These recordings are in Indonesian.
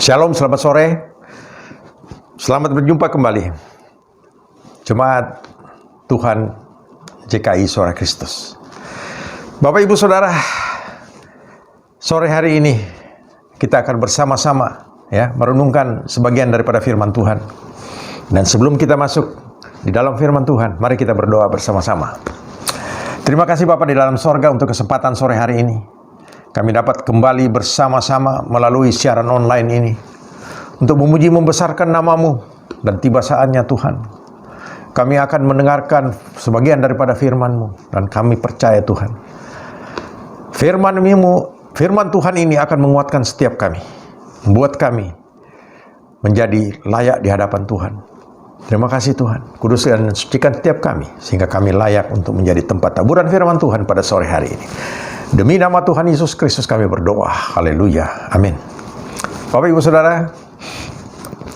Shalom, selamat sore. Selamat berjumpa kembali. Jemaat Tuhan JKI Suara Kristus. Bapak Ibu Saudara, sore hari ini kita akan bersama-sama merenungkan sebagian daripada firman Tuhan. Dan sebelum kita masuk di dalam firman Tuhan, mari kita berdoa bersama-sama. Terima kasih Bapa di dalam sorga untuk kesempatan sore hari ini. Kami dapat kembali bersama-sama melalui siaran online ini untuk memuji membesarkan nama-Mu, dan tiba saatnya Tuhan kami akan mendengarkan sebagian daripada firman-Mu, dan kami percaya Tuhan firman Tuhan ini akan menguatkan setiap kami, membuat kami menjadi layak di hadapan Tuhan. Terima kasih Tuhan, kuduskan dan sucikan setiap kami sehingga kami layak untuk menjadi tempat taburan firman Tuhan pada sore hari ini. Demi nama Tuhan Yesus Kristus kami berdoa. Haleluya. Amin. Bapak Ibu Saudara,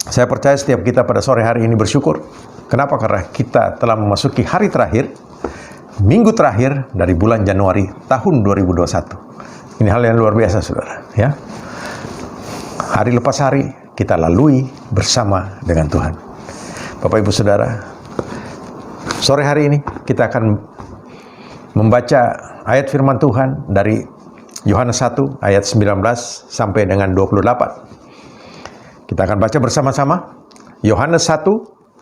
saya percaya setiap kita pada sore hari ini bersyukur. Kenapa? Karena kita telah memasuki hari terakhir, minggu terakhir dari bulan Januari tahun 2021. Ini hal yang luar biasa Saudara, ya. Hari lepas hari kita lalui bersama dengan Tuhan. Bapak Ibu Saudara, sore hari ini kita akan membaca ayat firman Tuhan dari Yohanes 1 ayat 19 sampai dengan 28. Kita akan baca bersama-sama Yohanes 1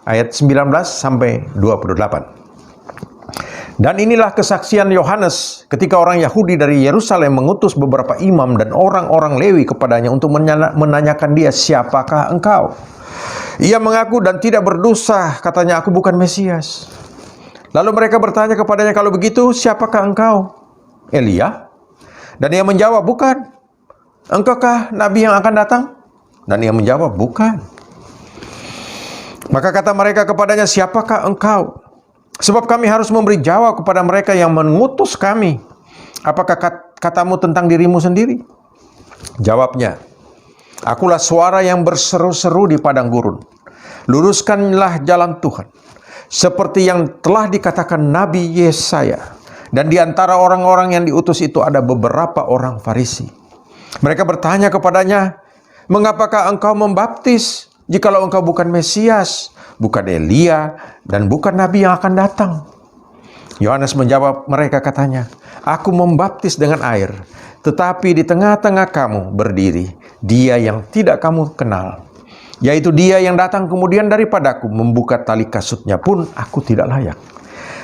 ayat 19 sampai 28. Dan inilah kesaksian Yohanes ketika orang Yahudi dari Yerusalem mengutus beberapa imam dan orang-orang Lewi kepadanya untuk menanyakan dia, "Siapakah engkau?" Ia mengaku dan tidak berdosa, katanya, "Aku bukan Mesias." Lalu mereka bertanya kepadanya, "Kalau begitu, siapakah engkau? Elia?" Dan ia menjawab, "Bukan." "Engkaukah Nabi yang akan datang?" Dan ia menjawab, "Bukan." Maka kata mereka kepadanya, "Siapakah engkau? Sebab kami harus memberi jawab kepada mereka yang mengutus kami. Apakah katamu tentang dirimu sendiri?" Jawabnya, "Akulah suara yang berseru-seru di padang gurun. Luruskanlah jalan Tuhan, seperti yang telah dikatakan Nabi Yesaya." Dan di antara orang-orang yang diutus itu ada beberapa orang Farisi. Mereka bertanya kepadanya, "Mengapakah engkau membaptis, jikalau engkau bukan Mesias, bukan Elia, dan bukan Nabi yang akan datang?" Yohanes menjawab mereka katanya, "Aku membaptis dengan air, tetapi di tengah-tengah kamu berdiri Dia yang tidak kamu kenal, yaitu Dia yang datang kemudian daripadaku, membuka tali kasutnya pun aku tidak layak."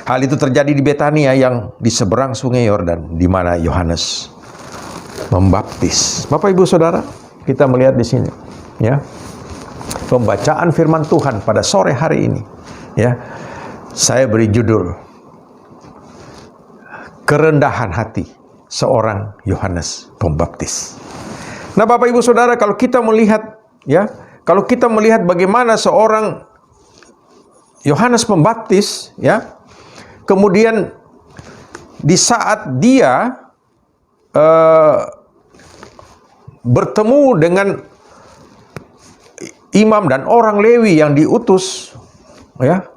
Hal itu terjadi di Betania yang di seberang sungai Yordan, di mana Yohanes membaptis. Bapak Ibu Saudara, kita melihat di sini, ya, pembacaan firman Tuhan pada sore hari ini, ya. Saya beri judul kerendahan hati seorang Yohanes Pembaptis. Nah, Bapak Ibu Saudara, kalau kita melihat, ya, kalau kita melihat bagaimana seorang Yohanes Pembaptis, ya, kemudian di saat dia bertemu dengan imam dan orang Lewi yang diutus, ya,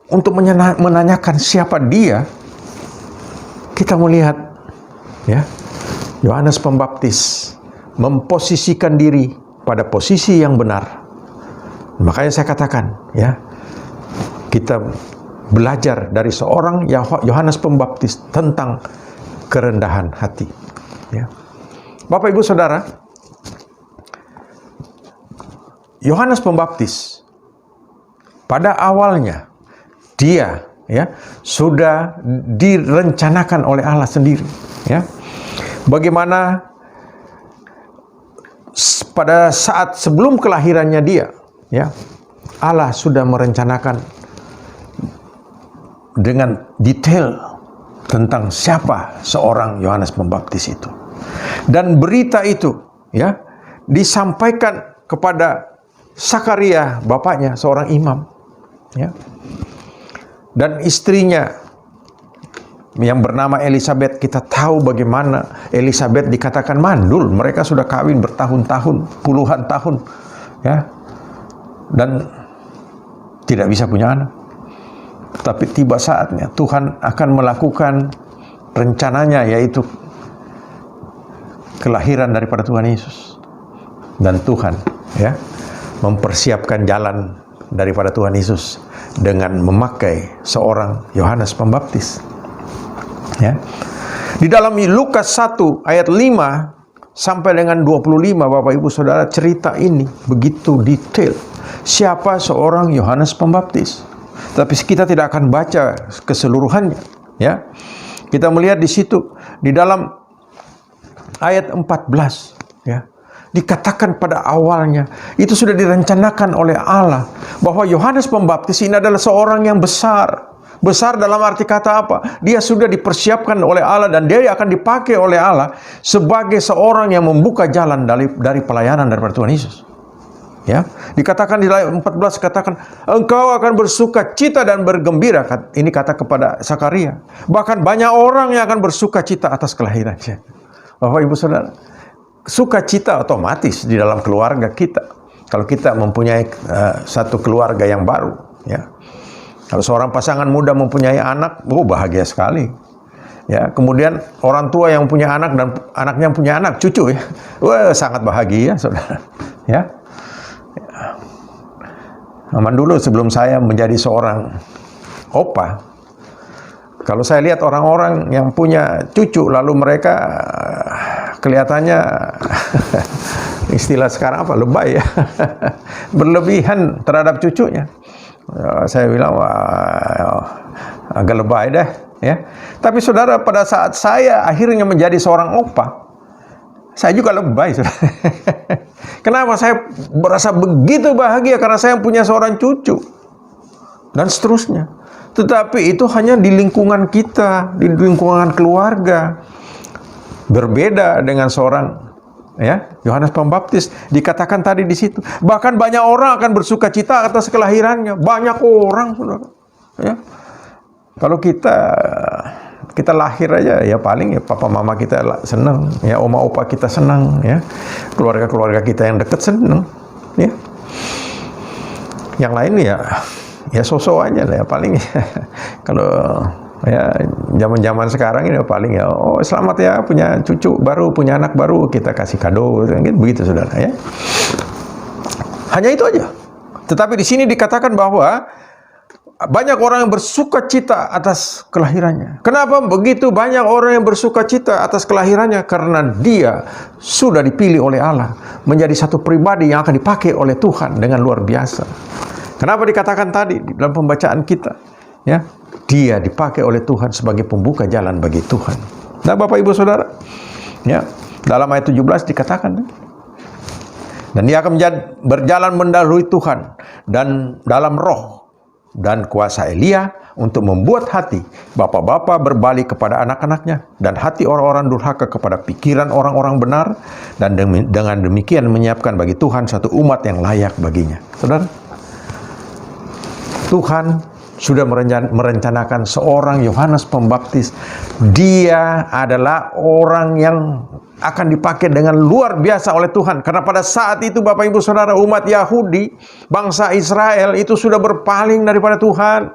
untuk menanyakan siapa dia, kita melihat, ya, Yohanes Pembaptis memposisikan diri pada posisi yang benar. Makanya saya katakan, ya, kita belajar dari seorang Yohanes Pembaptis tentang kerendahan hati, ya. Bapak Ibu Saudara, Yohanes Pembaptis pada awalnya dia, ya, sudah direncanakan oleh Allah sendiri, ya. Bagaimana pada saat sebelum kelahirannya dia, ya, Allah sudah merencanakan dengan detail tentang siapa seorang Yohanes Pembaptis itu. Dan berita itu, ya, disampaikan kepada Sakaria, bapaknya, seorang imam, ya. Dan istrinya yang bernama Elisabet, kita tahu bagaimana Elisabet dikatakan mandul. Mereka sudah kawin bertahun-tahun, puluhan tahun, ya, dan tidak bisa punya anak. Tapi tiba saatnya Tuhan akan melakukan rencananya, yaitu kelahiran daripada Tuhan Yesus. Dan Tuhan ya mempersiapkan jalan daripada Tuhan Yesus dengan memakai seorang Yohanes Pembaptis. Ya. Di dalam Lukas 1 ayat 5 sampai dengan 25, Bapak Ibu Saudara, cerita ini begitu detail. Siapa seorang Yohanes Pembaptis? Tapi kita tidak akan baca keseluruhannya, ya. Kita melihat di situ di dalam ayat 14, ya. Dikatakan pada awalnya itu sudah direncanakan oleh Allah bahwa Yohanes Pembaptis ini adalah seorang yang besar. Besar dalam arti kata apa? Dia sudah dipersiapkan oleh Allah dan dia akan dipakai oleh Allah sebagai seorang yang membuka jalan dari pelayanan daripada Tuhan Yesus. Ya, dikatakan di ayat 14, katakan engkau akan bersuka cita dan bergembira. Ini kata kepada Zakaria. Bahkan banyak orang yang akan bersuka cita atas kelahirannya. Bapak Ibu Saudara, sukacita otomatis di dalam keluarga kita. Kalau kita mempunyai satu keluarga yang baru, ya. Kalau seorang pasangan muda mempunyai anak, bahagia sekali. Ya, kemudian orang tua yang punya anak dan anaknya punya anak, cucu ya. Sangat bahagia, Saudara. Ya. Zaman dulu sebelum saya menjadi seorang opa, kalau saya lihat orang-orang yang punya cucu lalu mereka kelihatannya istilah sekarang apa? Lebay ya. Berlebihan terhadap cucunya. Saya bilang, wah, agak lebay deh, ya. Tapi saudara, pada saat saya akhirnya menjadi seorang opa, saya juga lebay, saudara. Kenapa saya merasa begitu bahagia? Karena saya punya seorang cucu dan seterusnya. Tetapi itu hanya di lingkungan kita, di lingkungan keluarga. Berbeda dengan seorang ya Yohanes Pembaptis, dikatakan tadi di situ. Bahkan banyak orang akan bersuka cita atas kelahirannya. Banyak orang, saudara. Ya. Kalau kita lahir aja, ya paling ya papa mama kita senang, ya oma opa kita senang, ya keluarga kita yang dekat senang, ya. Yang lain ya sosok aja lah, ya paling ya. Kalau ya zaman sekarang ini paling ya, oh selamat ya punya cucu baru, punya anak baru, kita kasih kado, gitu, begitu saudara ya. Hanya itu aja. Tetapi di sini dikatakan bahwa banyak orang yang bersuka cita atas kelahirannya. Kenapa begitu banyak orang yang bersuka cita atas kelahirannya? Karena dia sudah dipilih oleh Allah menjadi satu pribadi yang akan dipakai oleh Tuhan dengan luar biasa. Kenapa dikatakan tadi dalam pembacaan kita, ya? Dia dipakai oleh Tuhan sebagai pembuka jalan bagi Tuhan. Nah, Bapak Ibu Saudara, ya, dalam ayat 17 dikatakan, dan dia akan berjalan mendahului Tuhan dan dalam roh dan kuasa Elia untuk membuat hati bapak-bapak berbalik kepada anak-anaknya dan hati orang-orang durhaka kepada pikiran orang-orang benar, dan dengan demikian menyiapkan bagi Tuhan satu umat yang layak baginya. Saudara, Tuhan sudah merencanakan seorang Yohanes Pembaptis. Dia adalah orang yang akan dipakai dengan luar biasa oleh Tuhan. Karena pada saat itu Bapak Ibu Saudara, umat Yahudi, bangsa Israel itu sudah berpaling daripada Tuhan.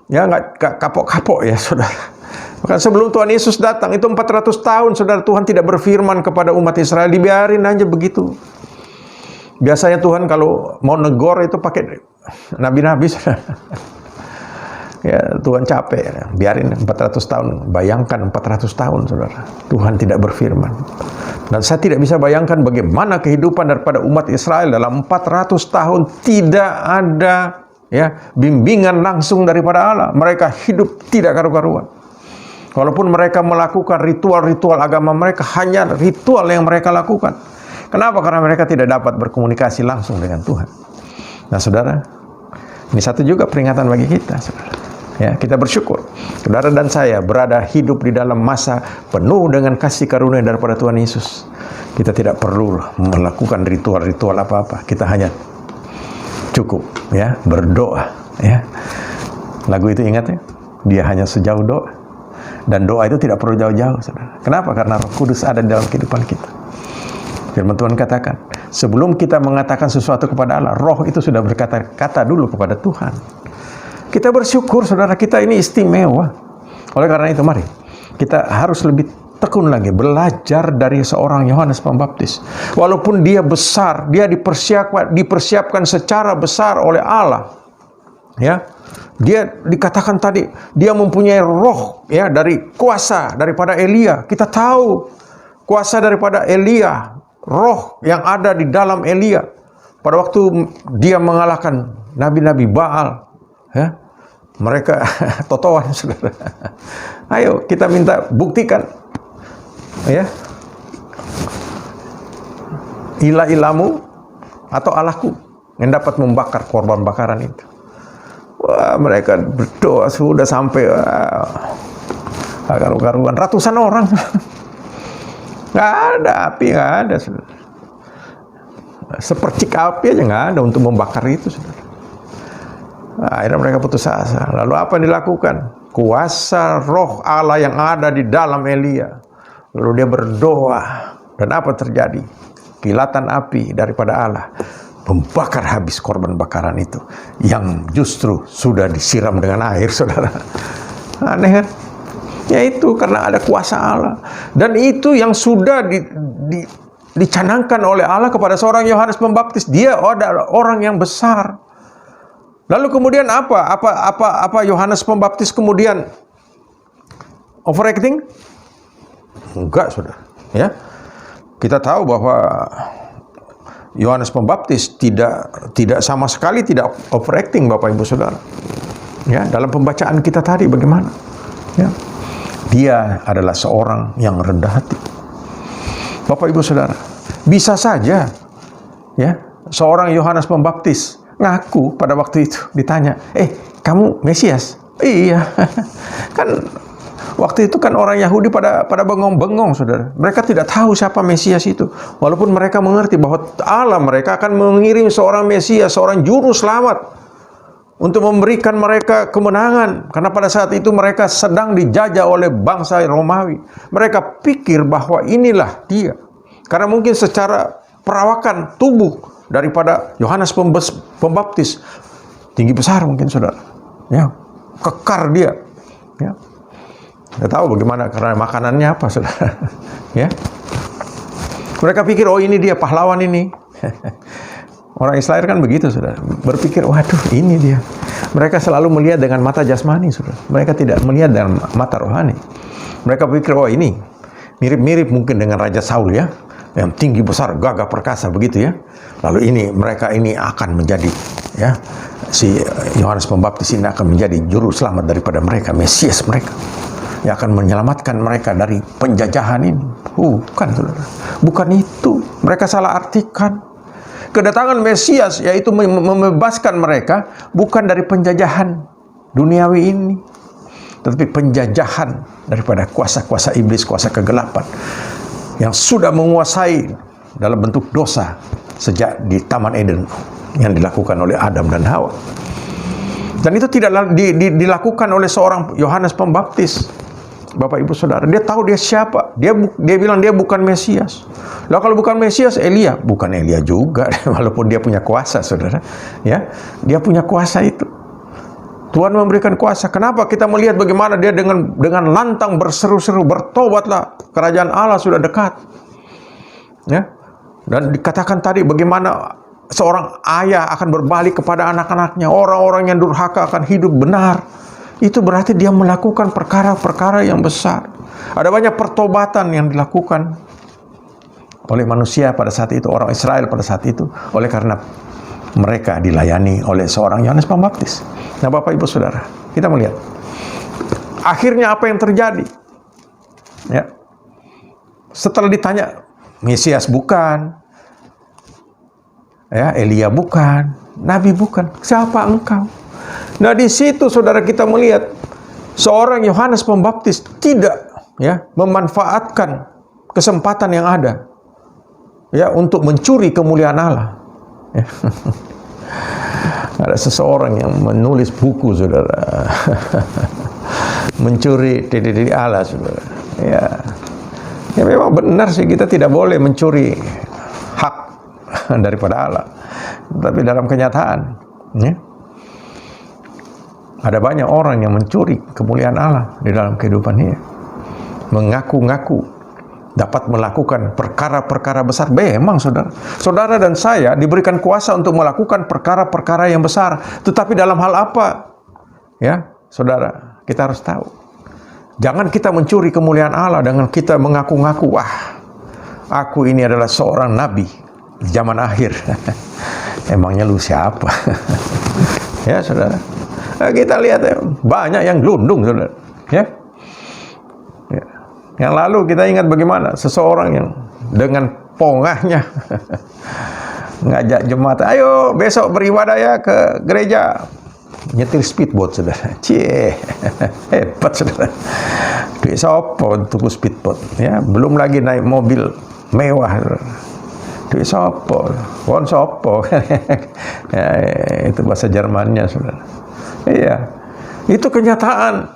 Ya, nggak kapok-kapok ya saudara. Bahkan sebelum Tuhan Yesus datang itu 400 tahun saudara, Tuhan tidak berfirman kepada umat Israel, dibiarin aja begitu. Biasanya Tuhan kalau mau negor itu pakai nabi-nabi. Ya, Tuhan capek, biarin 400 tahun. Bayangkan 400 tahun, saudara. Tuhan tidak berfirman. Dan saya tidak bisa bayangkan bagaimana kehidupan daripada umat Israel dalam 400 tahun tidak ada ya bimbingan langsung daripada Allah. Mereka hidup tidak karu-karuan. Walaupun mereka melakukan ritual-ritual agama mereka, hanya ritual yang mereka lakukan. Kenapa? Karena mereka tidak dapat berkomunikasi langsung dengan Tuhan. Nah, saudara, ini satu juga peringatan bagi kita, saudara. Ya, kita bersyukur, saudara dan saya berada hidup di dalam masa penuh dengan kasih karunia daripada Tuhan Yesus. Kita tidak perlu melakukan ritual-ritual apa-apa. Kita hanya cukup, ya, berdoa. Ya, lagu itu ingat ya, dia hanya sejauh doa. Dan doa itu tidak perlu jauh-jauh, saudara. Kenapa? Karena Roh Kudus ada di dalam kehidupan kita. Firman Tuhan katakan, sebelum kita mengatakan sesuatu kepada Allah, Roh itu sudah berkata-kata dulu kepada Tuhan. Kita bersyukur, saudara, kita ini istimewa. Oleh karena itu, mari kita harus lebih tekun lagi, belajar dari seorang Yohanes Pembaptis. Walaupun dia besar, dia dipersiapkan secara besar oleh Allah. Ya, dia dikatakan tadi, dia mempunyai roh ya dari kuasa daripada Elia. Kita tahu kuasa daripada Elia, roh yang ada di dalam Elia pada waktu dia mengalahkan nabi-nabi Baal. Ya, mereka totoan, saudara. Ayo kita minta buktikan, ya, ilah-ilahmu atau Allahku yang dapat membakar korban bakaran itu. Wah, mereka berdoa sudah sampai karuan ratusan orang. Nggak ada api, nggak ada, saudara. Sepercik api aja nggak ada untuk membakar itu, saudara. Akhirnya mereka putus asa. Lalu apa yang dilakukan? Kuasa roh Allah yang ada di dalam Elia. Lalu dia berdoa. Dan apa terjadi? Kilatan api daripada Allah membakar habis korban bakaran itu, yang justru sudah disiram dengan air, saudara. Aneh kan? Ya itu karena ada kuasa Allah. Dan itu yang sudah dicanangkan oleh Allah kepada seorang Yohanes Pembaptis. Dia adalah orang yang besar. Lalu kemudian apa Yohanes Pembaptis kemudian overacting? Enggak, saudara. Ya, kita tahu bahwa Yohanes Pembaptis tidak sama sekali tidak overacting, Bapak Ibu Saudara. Ya, dalam pembacaan kita tadi bagaimana? Ya, dia adalah seorang yang rendah hati. Bapak Ibu Saudara, bisa saja ya seorang Yohanes Pembaptis ngaku pada waktu itu ditanya, kamu Mesias? Iya. Kan waktu itu kan orang Yahudi pada bengong-bengong, saudara. Mereka tidak tahu siapa Mesias itu. Walaupun mereka mengerti bahwa Allah mereka akan mengirim seorang Mesias, seorang juru selamat untuk memberikan mereka kemenangan. Karena pada saat itu mereka sedang dijajah oleh bangsa Romawi. Mereka pikir bahwa inilah dia. Karena mungkin secara perawakan tubuh daripada Yohanes Pembaptis tinggi besar mungkin, saudara. Ya, kekar dia. Ya. Tidak tahu bagaimana karena makanannya apa, saudara. Ya. Mereka pikir, oh ini dia pahlawan ini. Orang Israel kan begitu, saudara. Berpikir, waduh ini dia. Mereka selalu melihat dengan mata jasmani, saudara. Mereka tidak melihat dengan mata rohani. Mereka pikir, oh ini mirip-mirip mungkin dengan Raja Saul, ya, yang tinggi besar, gagah perkasa begitu, ya. Lalu mereka ini akan menjadi, ya, si Yohanes Pembaptis ini akan menjadi juru selamat daripada mereka, Mesias mereka, yang akan menyelamatkan mereka dari penjajahan ini. Bukan, saudara. Bukan itu. Mereka salah artikan. Kedatangan Mesias yaitu membebaskan mereka bukan dari penjajahan duniawi ini, tetapi penjajahan daripada kuasa-kuasa iblis, kuasa kegelapan yang sudah menguasai dalam bentuk dosa sejak di Taman Eden yang dilakukan oleh Adam dan Hawa. Dan itu tidak dilakukan oleh seorang Yohanes Pembaptis. Bapak Ibu Saudara, dia tahu dia siapa. Dia bilang dia bukan Mesias. Lah kalau bukan Mesias, Elia. Bukan Elia juga, walaupun dia punya kuasa, saudara. Ya, dia punya kuasa itu. Tuhan memberikan kuasa. Kenapa kita melihat bagaimana dia dengan lantang berseru-seru, bertobatlah, kerajaan Allah sudah dekat. Ya. Dan dikatakan tadi bagaimana seorang ayah akan berbalik kepada anak-anaknya, orang-orang yang durhaka akan hidup benar. Itu berarti dia melakukan perkara-perkara yang besar. Ada banyak pertobatan yang dilakukan oleh manusia pada saat itu, orang Israel pada saat itu, oleh karena mereka dilayani oleh seorang Yohanes Pembaptis. Nah, Bapak Ibu Saudara, kita melihat akhirnya apa yang terjadi. Ya. Setelah ditanya, Mesias bukan, ya, Elia bukan, Nabi bukan, siapa engkau? Nah, di situ saudara kita melihat seorang Yohanes Pembaptis tidak, ya, memanfaatkan kesempatan yang ada, ya, untuk mencuri kemuliaan Allah. Ya. Ada seseorang yang menulis buku, saudara, mencuri diri Allah, saudara. Ya. Ya memang benar sih, kita tidak boleh mencuri hak daripada Allah. Tapi dalam kenyataan, ya, ada banyak orang yang mencuri kemuliaan Allah di dalam kehidupan ini. mengaku-ngaku dapat melakukan perkara-perkara besar. Memang saudara dan saya diberikan kuasa untuk melakukan perkara-perkara yang besar. Tetapi dalam hal apa? Ya, saudara, kita harus tahu. Jangan kita mencuri kemuliaan Allah dengan kita mengaku-ngaku, wah, aku ini adalah seorang nabi di zaman akhir. Emangnya lu siapa? Ya, saudara. Nah, kita lihat ya, banyak yang gelundung, saudara. Ya. Yang lalu kita ingat bagaimana seseorang yang dengan pongahnya ngajak jemaat, ayo besok beribadah ya ke gereja. Nyetir speedboat, saudara. Cie, hebat, saudara. Duit sopo untuk speedboat, ya. Belum lagi naik mobil mewah, saudara. Duit sopo, won sopo. Ya, itu bahasa Jermannya, saudara. Iya, itu kenyataan.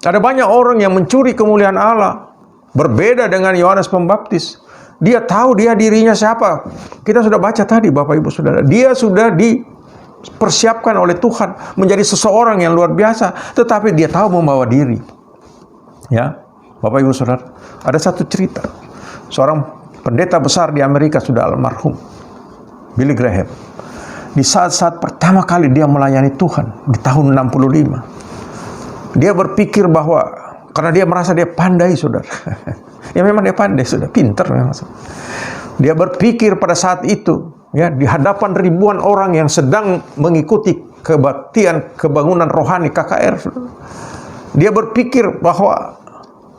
Ada banyak orang yang mencuri kemuliaan Allah. Berbeda dengan Yohanes Pembaptis. Dia tahu dia dirinya siapa. Kita sudah baca tadi, Bapak Ibu Saudara. Dia sudah dipersiapkan oleh Tuhan menjadi seseorang yang luar biasa. Tetapi dia tahu membawa diri. Ya, Bapak Ibu Saudara. Ada satu cerita. Seorang pendeta besar di Amerika sudah almarhum, Billy Graham. Di saat-saat pertama kali dia melayani Tuhan di tahun 65. Dia berpikir bahwa karena dia merasa dia pandai, saudara. Ya memang dia pandai, sudah pintar memang. Dia berpikir pada saat itu, ya, di hadapan ribuan orang yang sedang mengikuti kebaktian kebangunan rohani KKR, saudara. Dia berpikir bahwa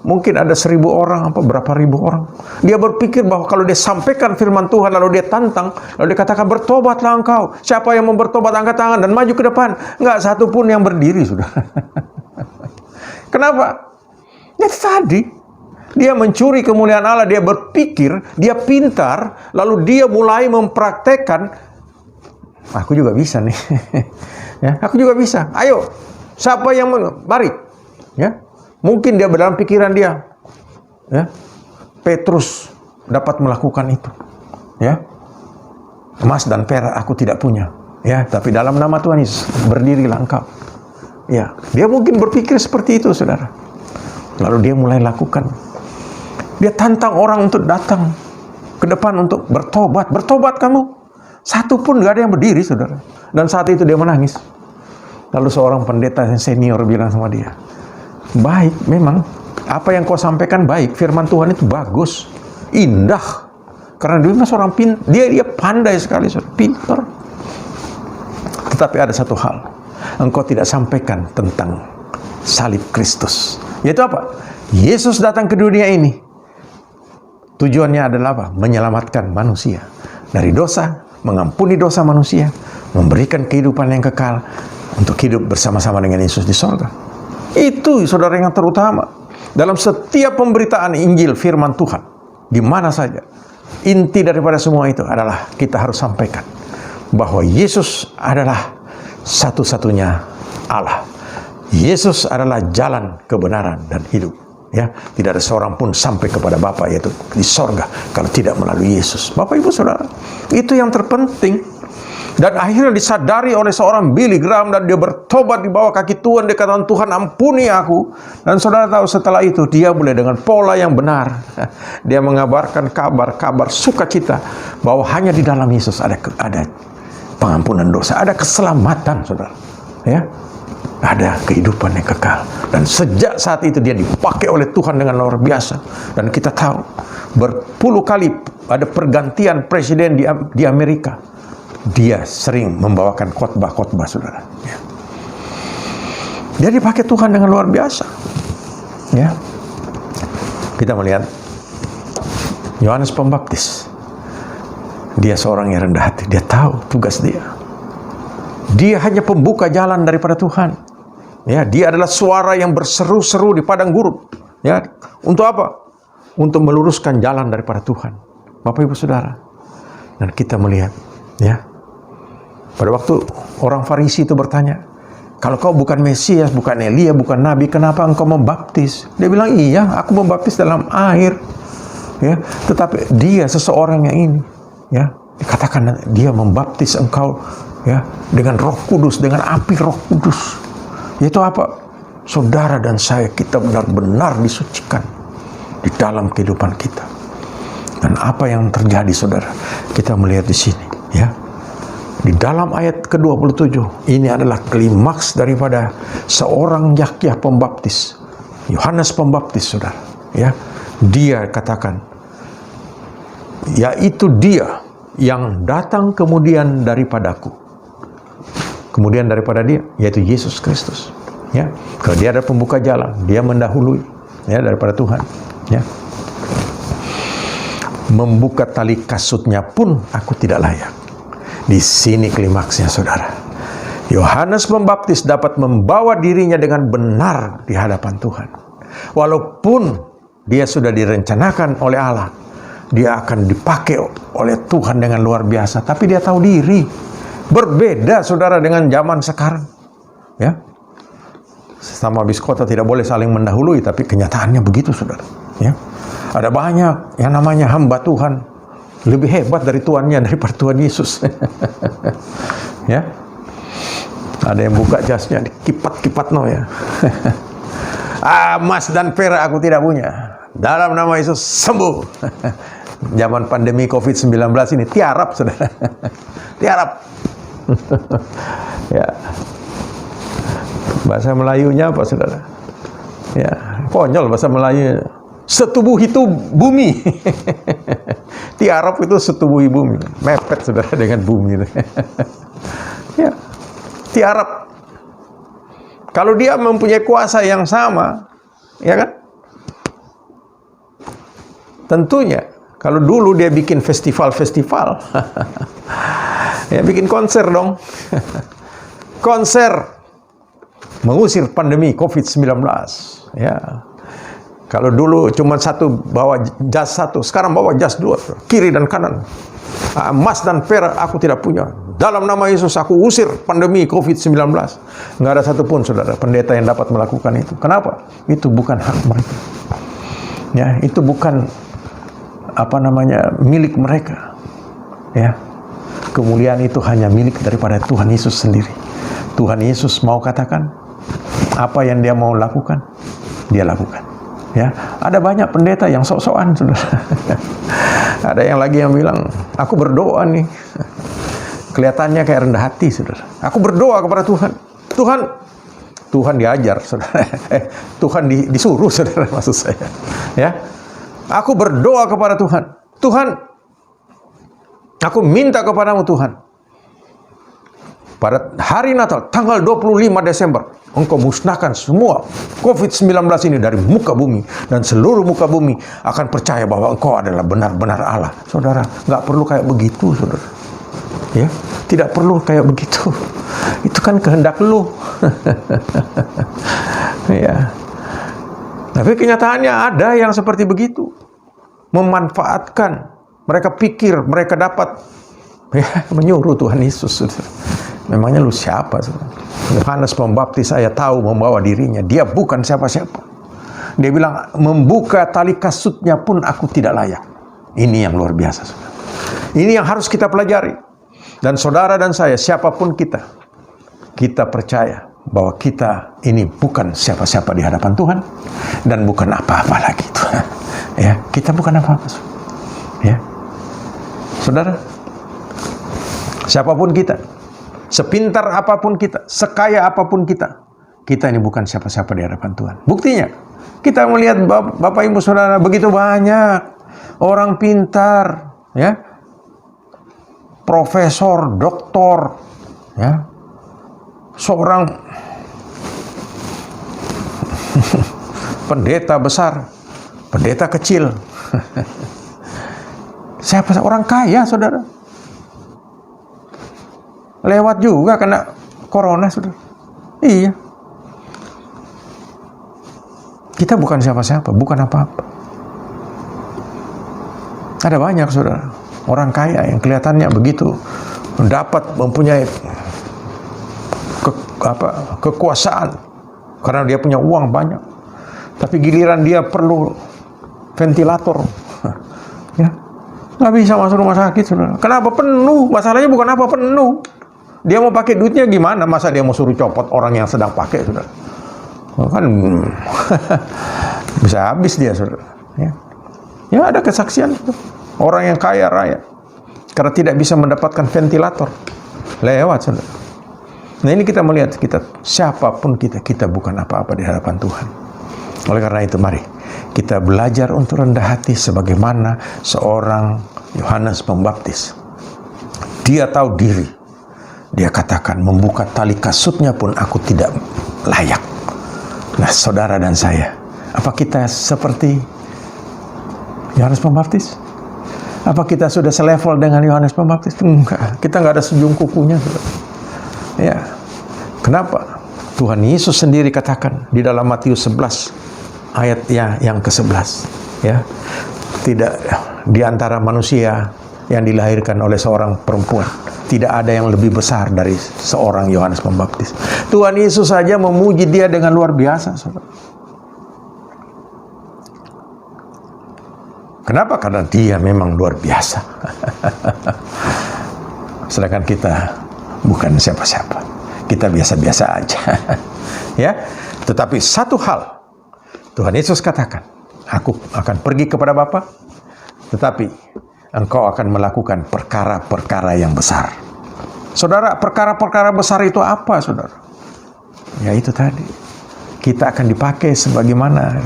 mungkin ada 1.000 orang, berapa ribu orang. Dia berpikir bahwa kalau dia sampaikan firman Tuhan, lalu dia tantang, lalu dia katakan, bertobatlah engkau. Siapa yang mau bertobat, angkat tangan dan maju ke depan. Enggak satu pun yang berdiri, sudah. Kenapa? Ya tadi, dia mencuri kemuliaan Allah, dia berpikir, dia pintar, lalu dia mulai mempraktekkan, aku juga bisa nih. Ya, aku juga bisa. Ayo, siapa yang mari. Ya. Mungkin dia dalam pikiran dia, ya, Petrus dapat melakukan itu. Ya. Emas dan perak aku tidak punya. Ya, tapi dalam nama Tuhan Yesus berdirilah engkau. Ya, dia mungkin berpikir seperti itu, saudara. Lalu dia mulai lakukan. Dia tantang orang untuk datang ke depan untuk bertobat. Bertobat kamu. Satu pun gak ada yang berdiri, saudara. Dan saat itu dia menangis. Lalu seorang pendeta yang senior bilang sama dia, baik, memang apa yang kau sampaikan baik. Firman Tuhan itu bagus, indah. Karena dia seorang dia pandai sekali, saudara. Pintar. Tetapi ada satu hal, engkau tidak sampaikan tentang salib Kristus. Yaitu apa? Yesus datang ke dunia ini. Tujuannya adalah apa? Menyelamatkan manusia dari dosa, mengampuni dosa manusia, memberikan kehidupan yang kekal untuk hidup bersama-sama dengan Yesus di sorga. Itu, saudara, yang terutama. Dalam setiap pemberitaan Injil firman Tuhan, di mana saja, inti daripada semua itu adalah kita harus sampaikan bahwa Yesus adalah satu-satunya Allah. Yesus adalah jalan, kebenaran, dan hidup. Ya, tidak ada seorang pun sampai kepada Bapa, yaitu di sorga, kalau tidak melalui Yesus. Bapak Ibu Saudara, itu yang terpenting. Dan akhirnya disadari oleh seorang Billy Graham, dan dia bertobat di bawah kaki Tuhan. Dia katakan, Tuhan ampuni aku. Dan saudara tahu, setelah itu dia mulai dengan pola yang benar. Dia mengabarkan kabar sukacita bahwa hanya di dalam Yesus ada pengampunan dosa, ada keselamatan, saudara. Ya. Ada kehidupan yang kekal. Dan sejak saat itu dia dipakai oleh Tuhan dengan luar biasa. Dan kita tahu berpuluh kali ada pergantian presiden di Amerika, dia sering membawakan khotbah-khotbah, saudara. Ya. Dia dipakai Tuhan dengan luar biasa. Ya. Kita melihat Yohanes Pembaptis. Dia seorang yang rendah hati. Dia tahu tugas dia. Dia hanya pembuka jalan daripada Tuhan. Ya, dia adalah suara yang berseru-seru di padang gurun. Ya, untuk apa? Untuk meluruskan jalan daripada Tuhan. Bapak Ibu Saudara. Dan kita melihat, ya, pada waktu orang Farisi itu bertanya, kalau kau bukan Mesias, bukan Elia, bukan Nabi, kenapa engkau membaptis? Dia bilang, iya, aku membaptis dalam air. Ya, tetapi dia seseorang yang ini, ya, dikatakan dia membaptis engkau, ya, dengan Roh Kudus, dengan api Roh Kudus. Yaitu apa? Saudara dan saya, kita benar-benar disucikan. di dalam kehidupan kita. Dan apa yang terjadi, saudara? Kita melihat di sini, ya. Di dalam ayat ke-27, ini adalah klimaks daripada seorang Yakyah Pembaptis, Yohanes Pembaptis, saudara. Ya, dia katakan, yaitu dia yang datang kemudian daripadaku. Kemudian daripada dia, yaitu Yesus Kristus. Ya, kalau dia ada pembuka jalan, dia mendahului, ya, daripada Tuhan. Ya, membuka tali kasutnya pun aku tidak layak. Di sini klimaksnya, saudara. Yohanes Pembaptis dapat membawa dirinya dengan benar di hadapan Tuhan. Walaupun dia sudah direncanakan oleh Allah, dia akan dipakai oleh Tuhan dengan luar biasa. Tapi dia tahu diri. Berbeda, saudara, dengan zaman sekarang. Ya, sesama biskota tidak boleh saling mendahului, tapi kenyataannya begitu, saudara. Ya, ada banyak yang namanya hamba Tuhan lebih hebat dari tuannya, daripada Tuhan Yesus. Ya, ada yang buka jasnya, kipat-kipat no, ya. Emas dan perak aku tidak punya, dalam nama Yesus sembuh. Zaman pandemi COVID-19 ini tiarap, saudara. Tiarap. Ya, bahasa Melayunya apa, saudara? Ya, konyol bahasa Melayu. Setubuh itu bumi. Tiarap itu setubuhi bumi. Mepet, saudara, dengan bumi. Ya, tiarap. Kalau dia mempunyai kuasa yang sama, ya kan? Tentunya, kalau dulu dia bikin festival-festival, ya bikin konser dong. Konser mengusir pandemi COVID-19. Ya. Kalau dulu cuma satu bawa jas satu, sekarang bawa jas dua, kiri dan kanan. Emas dan perak aku tidak punya. Dalam nama Yesus aku usir pandemi COVID-19. Nggak ada satupun, saudara, pendeta yang dapat melakukan itu. Kenapa? Itu bukan hak mereka. Ya, itu bukan milik mereka. Ya, kemuliaan itu hanya milik daripada Tuhan Yesus sendiri. Tuhan Yesus mau katakan apa yang dia mau lakukan, dia lakukan. Ya, ada banyak pendeta yang sok-sokan, saudara. Ada yang lagi yang bilang, aku berdoa nih. Kelihatannya kayak rendah hati, saudara. Aku berdoa kepada Tuhan. Tuhan diajar, saudara. Tuhan disuruh, saudara, maksud saya. Ya, aku berdoa kepada Tuhan. Tuhan, aku minta kepadamu, Tuhan. Pada hari Natal, tanggal 25 Desember, Engkau musnahkan semua COVID-19 ini dari muka bumi. Dan seluruh muka bumi akan percaya bahwa Engkau adalah benar-benar Allah. Saudara, nggak perlu kayak begitu, saudara. Ya, tidak perlu kayak begitu. Itu kan kehendak lu. Ya. Tapi kenyataannya ada yang seperti begitu. Memanfaatkan. Mereka pikir mereka dapat menyuruh Tuhan Yesus, saudara. Memangnya lu siapa, saudara? Yohanes Pembaptis saya tahu membawa dirinya. Dia bukan siapa-siapa. Dia bilang, membuka tali kasutnya pun aku tidak layak. Ini yang luar biasa, saudara. Ini yang harus kita pelajari. Dan saudara dan saya, siapapun kita percaya bahwa kita ini bukan siapa-siapa di hadapan Tuhan. Dan bukan apa-apa lagi, Tuhan. Ya, kita bukan apa-apa, ya. Saudara, siapapun kita, sepintar apapun kita, sekaya apapun kita ini bukan siapa-siapa di hadapan Tuhan. Buktinya, kita melihat Bapak Ibu Saudara begitu banyak orang pintar, ya, profesor, doktor, ya, seorang pendeta besar, pendeta kecil, siapa orang kaya, saudara. Lewat juga kena corona, saudara. Iya. Kita bukan siapa-siapa, bukan apa-apa. Ada banyak, saudara, orang kaya yang kelihatannya begitu dapat mempunyai kekuasaan karena dia punya uang banyak. Tapi giliran dia perlu ventilator, ya, nggak bisa masuk rumah sakit, saudara. Kenapa? Penuh. Masalahnya bukan apa penuh. Dia mau pakai duitnya gimana? Masa dia mau suruh copot orang yang sedang pakai, saudara? Kan bisa habis dia, saudara. Ya ada kesaksian itu. Orang yang kaya raya karena tidak bisa mendapatkan ventilator, lewat, saudara. Nah ini kita melihat, siapapun kita bukan apa-apa di hadapan Tuhan. Oleh karena itu mari kita belajar untuk rendah hati sebagaimana seorang Yohanes Pembaptis. Dia tahu diri. Dia katakan, membuka tali kasutnya pun aku tidak layak. Nah saudara dan saya, apa kita seperti Yohanes Pembaptis? Apa kita sudah selevel dengan Yohanes Pembaptis? Enggak, kita nggak ada sejung kukunya. Ya, kenapa? Tuhan Yesus sendiri katakan di dalam Matius 11 ayat yang ke-11, ya, tidak di antara manusia yang dilahirkan oleh seorang perempuan tidak ada yang lebih besar dari seorang Yohanes Pembaptis. Tuhan Yesus saja memuji dia dengan luar biasa, saudara. Kenapa? Karena dia memang luar biasa. Sedangkan kita bukan siapa-siapa. Kita biasa-biasa aja. Ya. Tetapi satu hal Tuhan Yesus katakan, aku akan pergi kepada Bapa, tetapi engkau akan melakukan perkara-perkara yang besar. Saudara, perkara-perkara besar itu apa, saudara? Ya itu tadi. Kita akan dipakai sebagaimana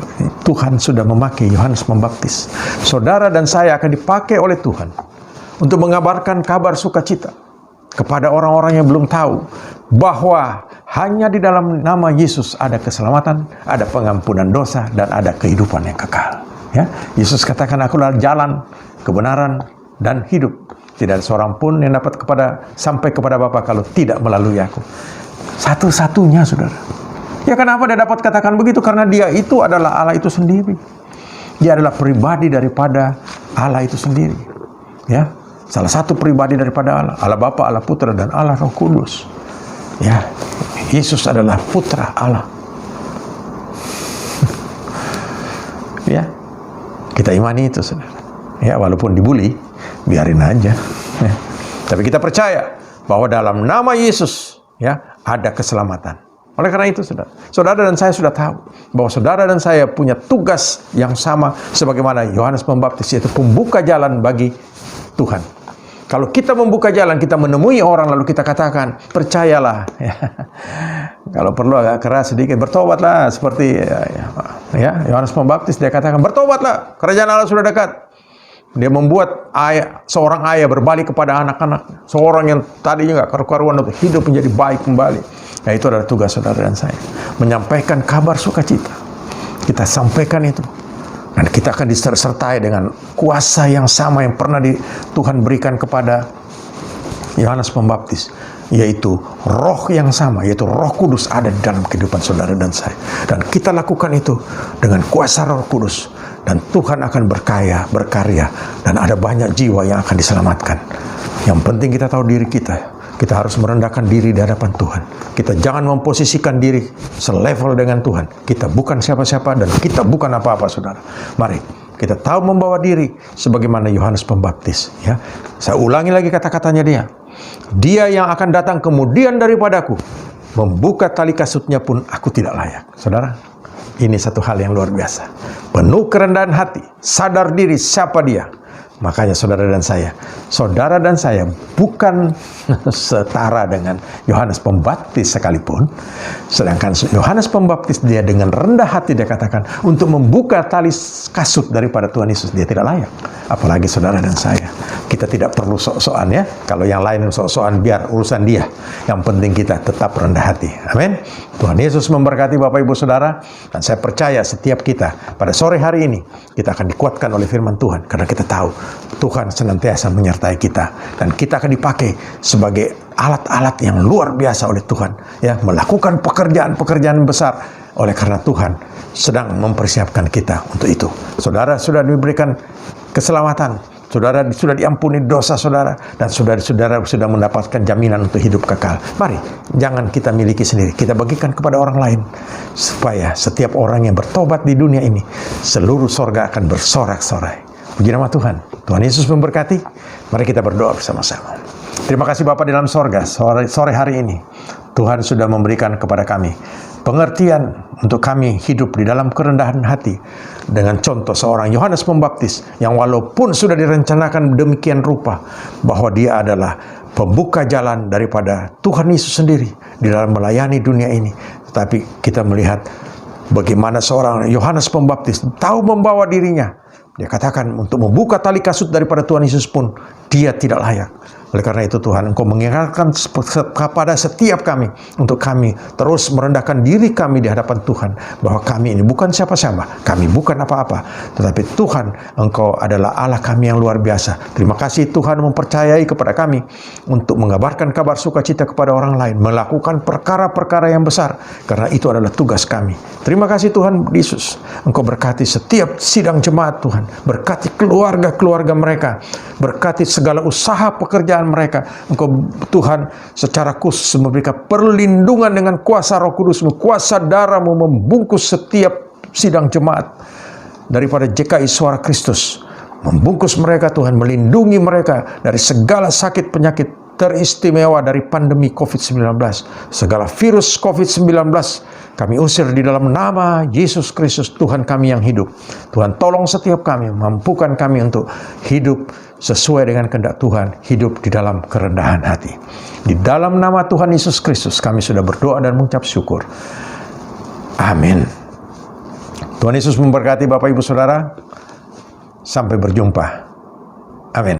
Tuhan sudah memakai Yohanes Pembaptis. Saudara dan saya akan dipakai oleh Tuhan untuk mengabarkan kabar sukacita kepada orang-orang yang belum tahu bahwa hanya di dalam nama Yesus ada keselamatan, ada pengampunan dosa, dan ada kehidupan yang kekal. Ya, Yesus katakan, akulah jalan, kebenaran, dan hidup. Tidak ada seorang pun yang dapat sampai kepada Bapa kalau tidak melalui aku. Satu-satunya, saudara. Ya kenapa dia dapat katakan begitu? Karena dia itu adalah Allah itu sendiri. Dia adalah pribadi daripada Allah itu sendiri. Ya, salah satu pribadi daripada Allah. Allah Bapa, Allah Putra, dan Allah Roh Kudus. Ya, Yesus adalah Putra Allah. Ya, kita imani itu, saudara. Ya, walaupun dibully, biarin aja. Ya. Tapi kita percaya bahwa dalam nama Yesus, ya, ada keselamatan. Oleh karena itu, saudara dan saya sudah tahu bahwa saudara dan saya punya tugas yang sama sebagaimana Yohanes Pembaptis, yaitu pembuka jalan bagi Tuhan. Kalau kita membuka jalan, kita menemui orang lalu kita katakan, percayalah. Ya. Kalau perlu agak keras sedikit, bertobatlah seperti Yohanes Pembaptis, dia katakan, bertobatlah, kerajaan Allah sudah dekat. Dia membuat seorang ayah berbalik kepada anak-anak. Seorang yang tadinya nggak karu-karuan untuk hidup menjadi baik kembali. Nah itu adalah tugas saudara dan saya. Menyampaikan kabar sukacita. Kita sampaikan itu. Dan kita akan disertai dengan kuasa yang sama yang pernah Tuhan berikan kepada Yohanes Pembaptis. Yaitu roh yang sama, yaitu Roh Kudus ada di dalam kehidupan saudara dan saya. Dan kita lakukan itu dengan kuasa Roh Kudus. Dan Tuhan akan berkarya, dan ada banyak jiwa yang akan diselamatkan. Yang penting kita tahu diri kita. Kita harus merendahkan diri di hadapan Tuhan. Kita jangan memposisikan diri selevel dengan Tuhan. Kita bukan siapa-siapa dan kita bukan apa-apa, saudara. Mari kita tahu membawa diri sebagaimana Yohanes Pembaptis. Ya, saya ulangi lagi kata-katanya dia. Dia yang akan datang kemudian daripadaku, membuka tali kasutnya pun aku tidak layak. Saudara, ini satu hal yang luar biasa. Penuh kerendahan hati, sadar diri siapa dia. Makanya saudara dan saya bukan setara dengan Yohanes Pembaptis sekalipun. Sedangkan Yohanes Pembaptis dia dengan rendah hati dia katakan untuk membuka tali kasut daripada Tuhan Yesus dia tidak layak. Apalagi saudara dan saya. Kita tidak perlu sok-sokan ya. Kalau yang lain sok-sokan biar urusan dia. Yang penting kita tetap rendah hati. Amin. Tuhan Yesus memberkati Bapak Ibu Saudara. Dan saya percaya setiap kita pada sore hari ini kita akan dikuatkan oleh firman Tuhan. Karena kita tahu Tuhan senantiasa menyertai kita. Dan kita akan dipakai sebagai alat-alat yang luar biasa oleh Tuhan. Ya, melakukan pekerjaan-pekerjaan besar. Oleh karena Tuhan sedang mempersiapkan kita untuk itu. Saudara sudah diberikan keselamatan. Saudara sudah diampuni dosa saudara. Dan saudara sudah mendapatkan jaminan untuk hidup kekal. Mari, jangan kita miliki sendiri. Kita bagikan kepada orang lain. Supaya setiap orang yang bertobat di dunia ini, seluruh sorga akan bersorak-sorai. Puji nama Tuhan. Tuhan Yesus memberkati. Mari kita berdoa bersama-sama. Terima kasih Bapa di dalam sorga. Sore hari ini Tuhan sudah memberikan kepada kami pengertian untuk kami hidup di dalam kerendahan hati dengan contoh seorang Yohanes Pembaptis yang walaupun sudah direncanakan demikian rupa bahwa dia adalah pembuka jalan daripada Tuhan Yesus sendiri di dalam melayani dunia ini, tetapi kita melihat bagaimana seorang Yohanes Pembaptis tahu membawa dirinya. Dia katakan untuk membuka tali kasut daripada Tuhan Yesus pun dia tidak layak. Oleh karena itu Tuhan, Engkau mengingatkan kepada setiap kami untuk kami terus merendahkan diri kami di hadapan Tuhan, bahwa kami ini bukan siapa-siapa, kami bukan apa-apa, tetapi Tuhan, Engkau adalah Allah kami yang luar biasa. Terima kasih Tuhan mempercayai kepada kami untuk mengabarkan kabar sukacita kepada orang lain, melakukan perkara-perkara yang besar, karena itu adalah tugas kami. Terima kasih Tuhan Yesus, Engkau berkati setiap sidang jemaat Tuhan, berkati keluarga-keluarga mereka, berkati segala usaha pekerjaan mereka. Engkau Tuhan secara khusus memberikan perlindungan dengan kuasa Roh Kudus-Mu, kuasa darah-Mu membungkus setiap sidang jemaat daripada JKI Suara Kristus. Membungkus mereka Tuhan, melindungi mereka dari segala sakit penyakit teristimewa dari pandemi COVID-19. Segala virus COVID-19 kami usir di dalam nama Yesus Kristus Tuhan kami yang hidup. Tuhan tolong setiap kami, mampukan kami untuk hidup sesuai dengan kehendak Tuhan, hidup di dalam kerendahan hati. Di dalam nama Tuhan Yesus Kristus kami sudah berdoa dan mengucap syukur. Amin. Tuhan Yesus memberkati Bapak Ibu Saudara. Sampai berjumpa. Amin.